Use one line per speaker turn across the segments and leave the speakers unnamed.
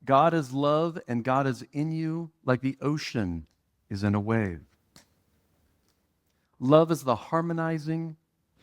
God is love, and God is in you like the ocean is in a wave. Love is the harmonizing,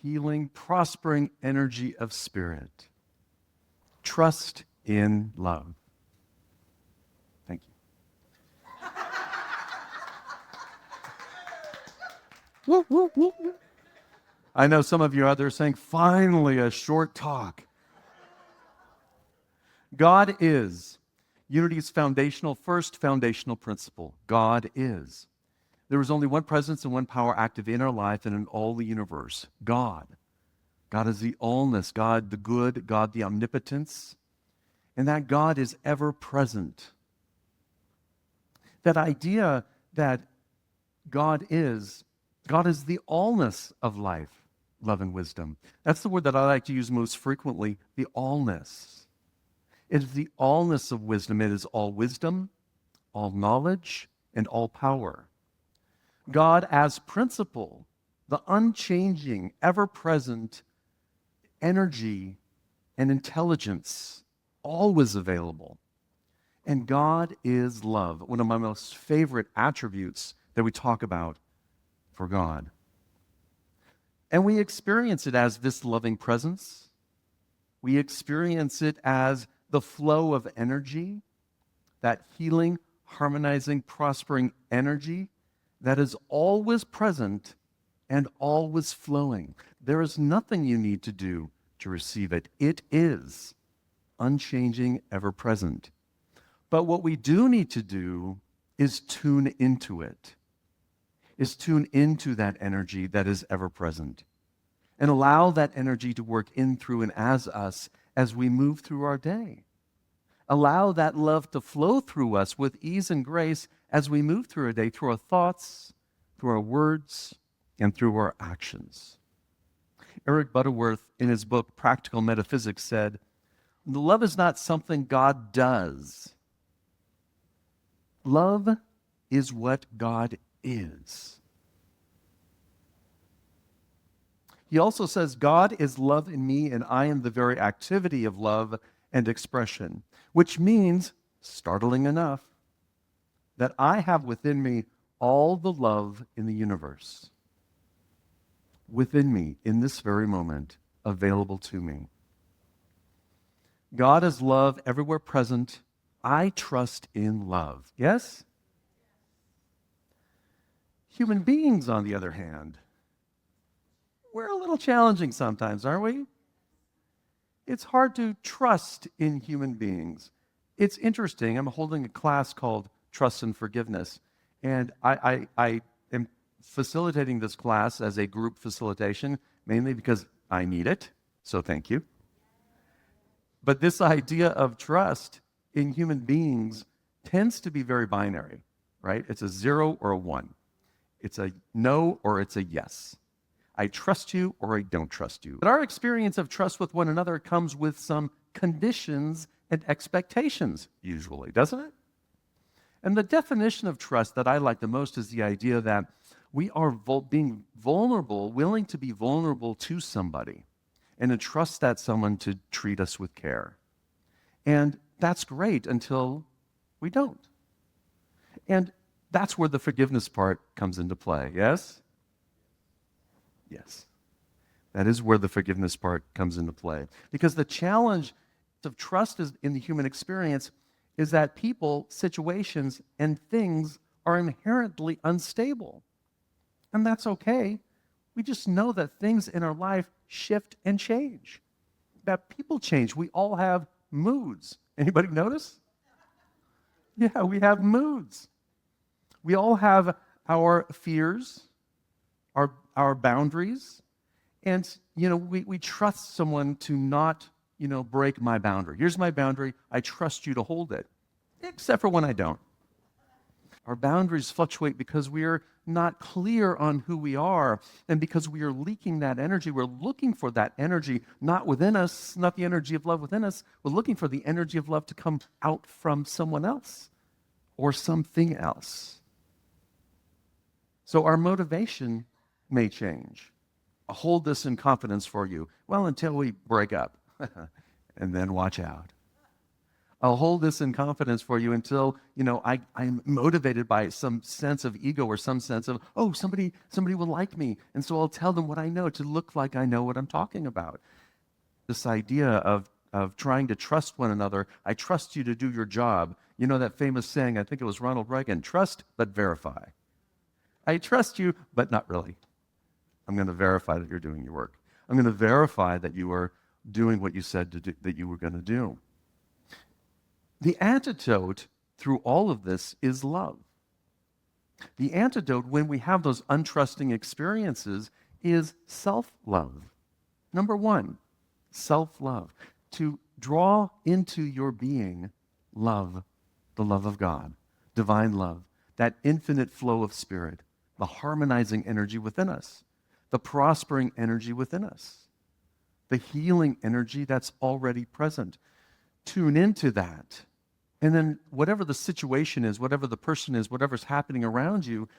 healing, prospering energy of spirit. Trust in love. Thank you. Woo, woo, woo, woo. I know some of you out there saying, finally, a short talk. God is unity's first foundational principle. God is. There is only one presence and one power active in our life and in all the universe. God. God is the allness, God the good, God the omnipotence, and that God is ever present. That idea that God is the allness of life, love, and wisdom. That's the word that I like to use most frequently, the allness. It is the allness of wisdom. It is all wisdom, all knowledge, and all power. God as principle, the unchanging, ever-present energy and intelligence, always available. And God is love, one of my most favorite attributes that we talk about for God. And we experience it as this loving presence. We experience it as the flow of energy, that healing, harmonizing, prospering energy that is always present and always flowing. There is nothing you need to do to receive it. It is unchanging, ever present. But what we do need to do is tune into it, is tune into that energy that is ever present, and allow that energy to work in, through, and as us as we move through our day. Allow that love to flow through us with ease and grace as we move through our day, through our thoughts, through our words, and through our actions. Eric Butterworth, in his book Practical Metaphysics, said, love is not something God does. Love is what God is. He also says, God is love in me, and I am the very activity of love and expression, which means, startling enough, that I have within me all the love in the universe. Within me, in this very moment, available to me. God is love, everywhere present. I trust in love. Yes? Human beings, on the other hand, we're a little challenging sometimes, aren't we? It's hard to trust in human beings. It's interesting. I'm holding a class called Trust and Forgiveness, and I am facilitating this class as a group facilitation, mainly because I need it, so thank you. But this idea of trust in human beings tends to be very binary, right? It's a 0 or a 1. It's a no or it's a yes. I trust you or I don't trust you. But our experience of trust with one another comes with some conditions and expectations, usually, doesn't it? And the definition of trust that I like the most is the idea that we are being vulnerable, willing to be vulnerable to somebody, and to trust that someone to treat us with care. And that's great until we don't. And that's where the forgiveness part comes into play, yes? Yes. That is where the forgiveness part comes into play. Because the challenge of trust in the human experience is that people, situations, and things are inherently unstable. And that's okay. We just know that things in our life shift and change. That people change. We all have moods. Anybody notice? Yeah, we have moods. We all have our fears, our boundaries, and we trust someone to not break my boundary. Here's my boundary. I trust you to hold it, except for when I don't. Our boundaries fluctuate because we are not clear on who we are, and because we are leaking that energy. We're looking for that energy not within us, not the energy of love within us. We're looking for the energy of love to come out from someone else or something else. So our motivation may change. I'll hold this in confidence for you. Well, until we break up, and then watch out. I'll hold this in confidence for you until, I'm motivated by some sense of ego or some sense of, oh, somebody will like me. And so I'll tell them what I know to look like I know what I'm talking about. This idea of trying to trust one another. I trust you to do your job. You know that famous saying, I think it was Ronald Reagan, trust but verify. I trust you, but not really. I'm going to verify that you're doing your work. I'm going to verify that you are doing what you said that you were going to do. The antidote through all of this is love. The antidote when we have those untrusting experiences is self-love. Number one, self-love. To draw into your being love, the love of God, divine love, that infinite flow of spirit, the harmonizing energy within us, the prospering energy within us, the healing energy that's already present. Tune into that. And then whatever the situation is, whatever the person is, whatever's happening around you,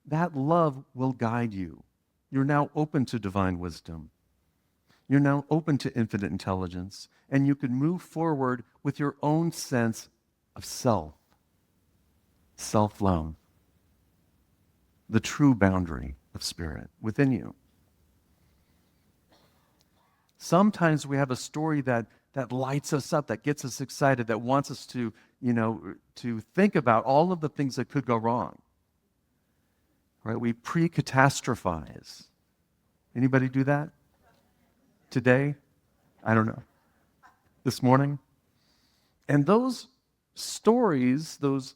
that love will guide you. You're now open to divine wisdom. You're now open to infinite intelligence, and you can move forward with your own sense of self-love, the true boundary of spirit within you. Sometimes we have a story that lights us up, that gets us excited, that wants us to think about all of the things that could go wrong. Right? We pre-catastrophize. Anybody do that? Today? I don't know. This morning? And those stories, those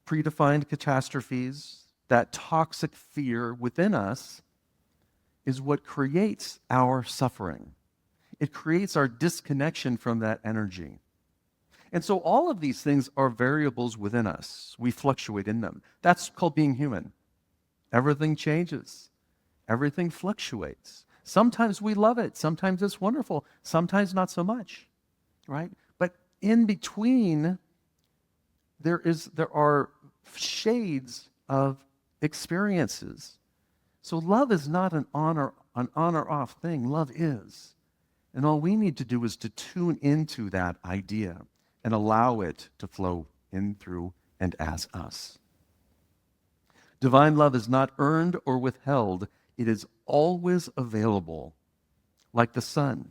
predefined catastrophes, that toxic fear within us is what creates our suffering. It creates our disconnection from that energy. And so all of these things are variables within us. We fluctuate in them. That's called being human. Everything changes. Everything fluctuates. Sometimes we love it. Sometimes it's wonderful. Sometimes not so much, right? But in between, there are shades of experiences. So love is not an on or off thing. Love is. And all we need to do is to tune into that idea and allow it to flow in, through, and as us. Divine love is not earned or withheld. It is always available, like the sun.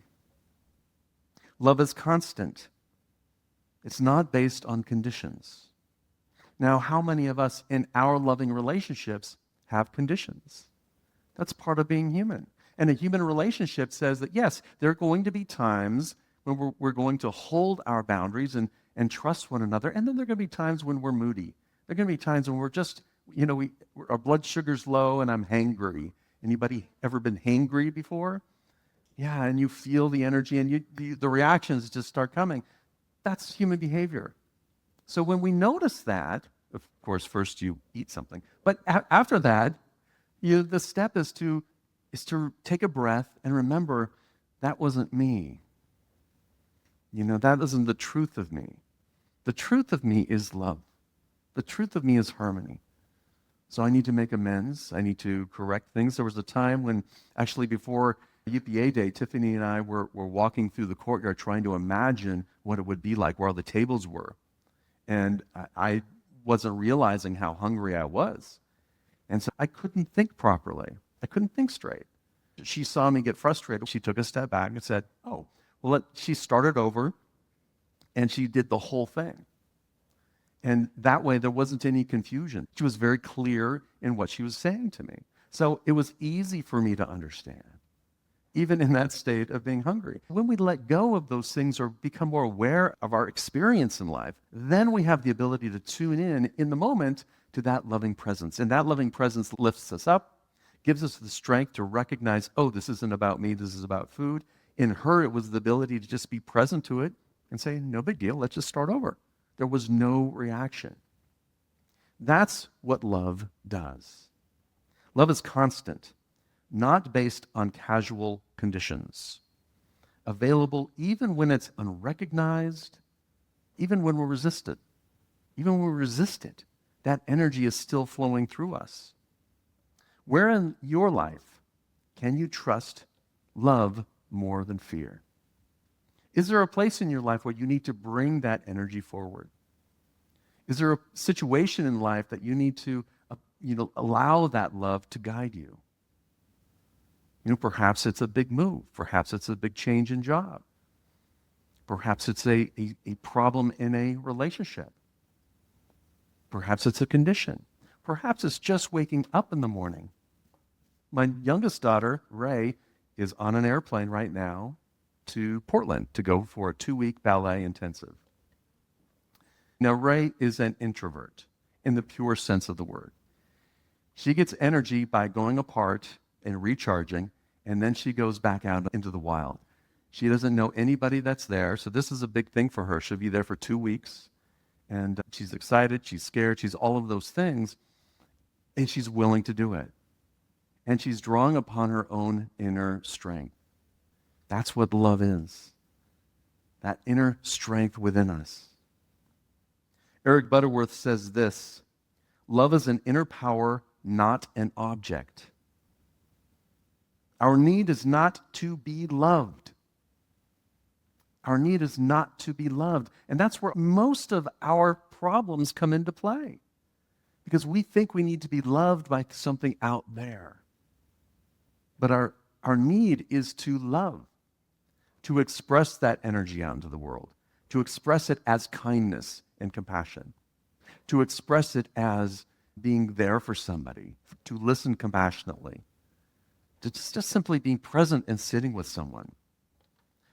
Love is constant. It's not based on conditions. Now, how many of us in our loving relationships have conditions? That's part of being human. And a human relationship says that, yes, there are going to be times when we're going to hold our boundaries and trust one another, and then there are going to be times when we're moody. There are going to be times when we're just, our blood sugar's low and I'm hangry. Anybody ever been hangry before? Yeah, and you feel the energy and the reactions just start coming. That's human behavior. So when we notice that, of course, first you eat something, but after that, the step is to take a breath and remember that wasn't me. That isn't the truth of me. The truth of me is love. The truth of me is harmony. So I need to make amends. I need to correct things. There was a time when, actually before UPA Day, Tiffany and I were walking through the courtyard trying to imagine what it would be like, where all the tables were. And I wasn't realizing how hungry I was. And so I couldn't think properly. I couldn't think straight. She saw me get frustrated. She took a step back and said, oh, well, she started over, and she did the whole thing. And that way, there wasn't any confusion. She was very clear in what she was saying to me. So it was easy for me to understand, even in that state of being hungry. When we let go of those things or become more aware of our experience in life, then we have the ability to tune in the moment to that loving presence. And that loving presence lifts us up, gives us the strength to recognize, oh, this isn't about me, this is about food. In her, it was the ability to just be present to it and say, no big deal, let's just start over. There was no reaction. That's what love does. Love is constant, not based on casual conditions, available even when it's unrecognized, even when we're resisted. Even when we're resisted, that energy is still flowing through us. Where in your life can you trust love more than fear? Is there a place in your life where you need to bring that energy forward? Is there a situation in life that you need to allow that love to guide you? Perhaps it's a big move. Perhaps it's a big change in job. Perhaps it's a problem in a relationship. Perhaps it's a condition. Perhaps it's just waking up in the morning. My youngest daughter, Ray, is on an airplane right now to Portland to go for a 2-week ballet intensive. Now, Ray is an introvert in the pure sense of the word. She gets energy by going apart and recharging, and then she goes back out into the wild. She doesn't know anybody that's there, so this is a big thing for her. She'll be there for 2 weeks, and she's excited, she's scared, she's all of those things, and she's willing to do it. And she's drawing upon her own inner strength. That's what love is, that inner strength within us. Eric Butterworth says this: love is an inner power, not an object. Our need is not to be loved. Our need is not to be loved. And that's where most of our problems come into play. Because we think we need to be loved by something out there. But our need is to love, to express that energy out into the world, to express it as kindness and compassion, to express it as being there for somebody, to listen compassionately, to just simply being present and sitting with someone.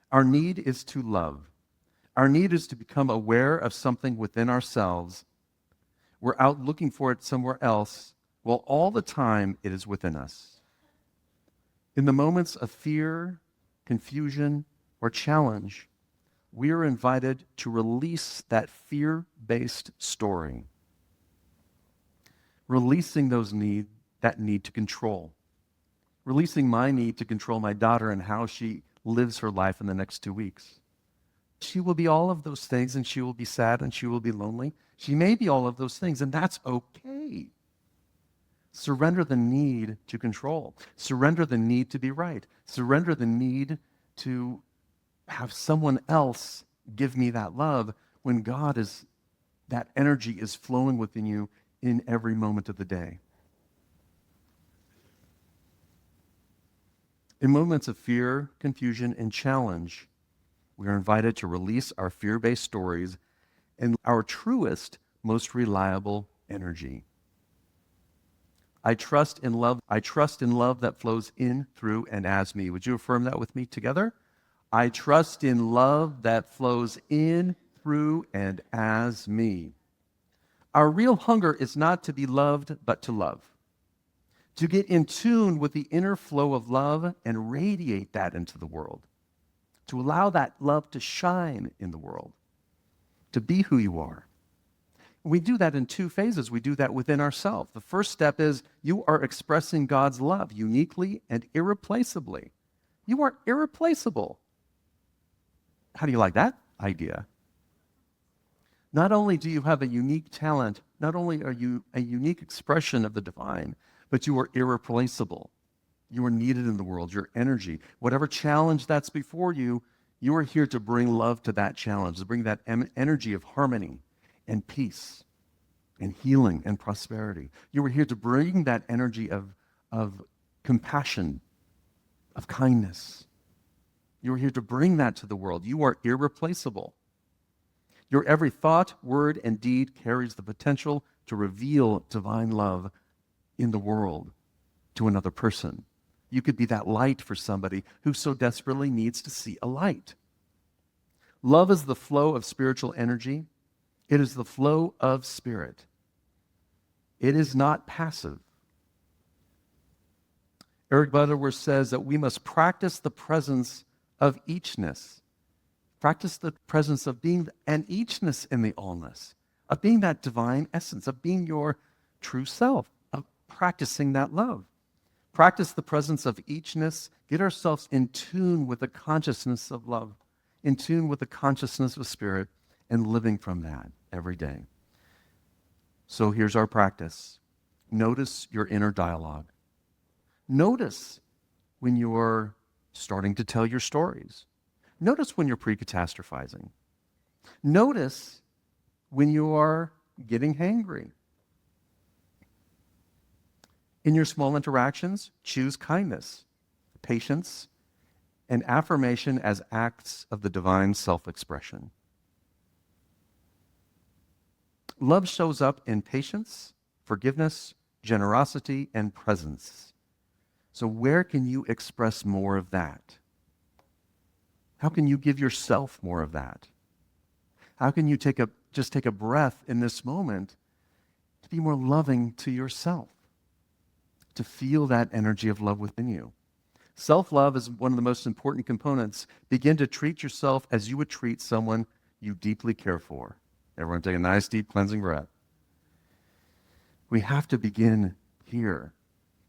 Our need is to love. Our need is to become aware of something within ourselves. We're out looking for it somewhere else, while all the time it is within us. In the moments of fear, confusion, or challenge, we are invited to release that fear-based story, releasing that need to control, releasing my need to control my daughter and how she lives her life in the next 2 weeks. She will be all of those things, and she will be sad, and she will be lonely. She may be all of those things, and that's okay. Surrender the need to control. Surrender the need to be right. Surrender the need to have someone else give me that love when that energy is flowing within you in every moment of the day. In moments of fear, confusion, and challenge, we are invited to release our fear-based stories and our truest, most reliable energy. I trust in love. I trust in love that flows in, through, and as me. Would you affirm that with me together? I trust in love that flows in, through, and as me. Our real hunger is not to be loved, but to love. To get in tune with the inner flow of love and radiate that into the world. To allow that love to shine in the world. To be who you are. We do that in 2 phases. We do that within ourselves. The first step is you are expressing God's love uniquely and irreplaceably. You are irreplaceable. How do you like that idea? Not only do you have a unique talent, not only are you a unique expression of the divine, but you are irreplaceable. You are needed in the world, your energy. Whatever challenge that's before you, you are here to bring love to that challenge, to bring that energy of harmony and peace and healing and prosperity. You are here to bring that energy of compassion, of kindness. You are here to bring that to the world. You are irreplaceable. Your every thought, word, and deed carries the potential to reveal divine love in the world to another person. You could be that light for somebody who so desperately needs to see a light. Love is the flow of spiritual energy. It is the flow of spirit. It is not passive. Eric Butterworth says that we must practice the presence of eachness. Practice the presence of being an eachness in the allness, of being that divine essence, of being your true self, of practicing that love. Practice the presence of eachness. Get ourselves in tune with the consciousness of love, in tune with the consciousness of spirit, and living from that every day. So here's our practice. Notice your inner dialogue. Notice when you're starting to tell your stories. Notice when you're pre-catastrophizing. Notice when you are getting hangry. In your small interactions, choose kindness, patience, and affirmation as acts of the divine self-expression. Love shows up in patience, forgiveness, generosity, and presence. So where can you express more of that? How can you give yourself more of that? How can you just take a breath in this moment to be more loving to yourself, to feel that energy of love within you? Self-love is one of the most important components. Begin to treat yourself as you would treat someone you deeply care for. Everyone take a nice, deep, cleansing breath. We have to begin here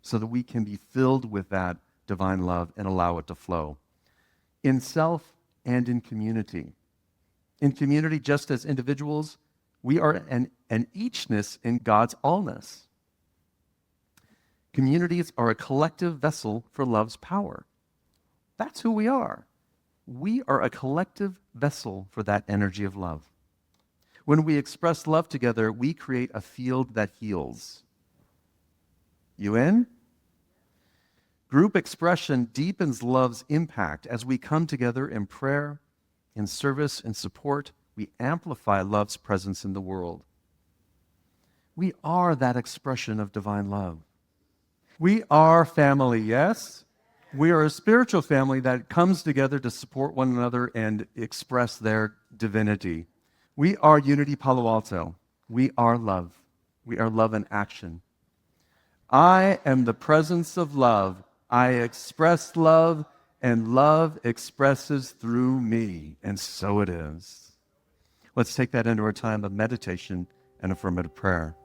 so that we can be filled with that divine love and allow it to flow in self and in community. In community, just as individuals, we are an eachness in God's allness. Communities are a collective vessel for love's power. That's who we are. We are a collective vessel for that energy of love. When we express love together, we create a field that heals. You in? Group expression deepens love's impact. As we come together in prayer, in service, in support, we amplify love's presence in the world. We are that expression of divine love. We are family, yes? We are a spiritual family that comes together to support one another and express their divinity. We are Unity Palo Alto. We are love. We are love in action. I am the presence of love. I express love, and love expresses through me. And so it is. Let's take that into our time of meditation and affirmative prayer.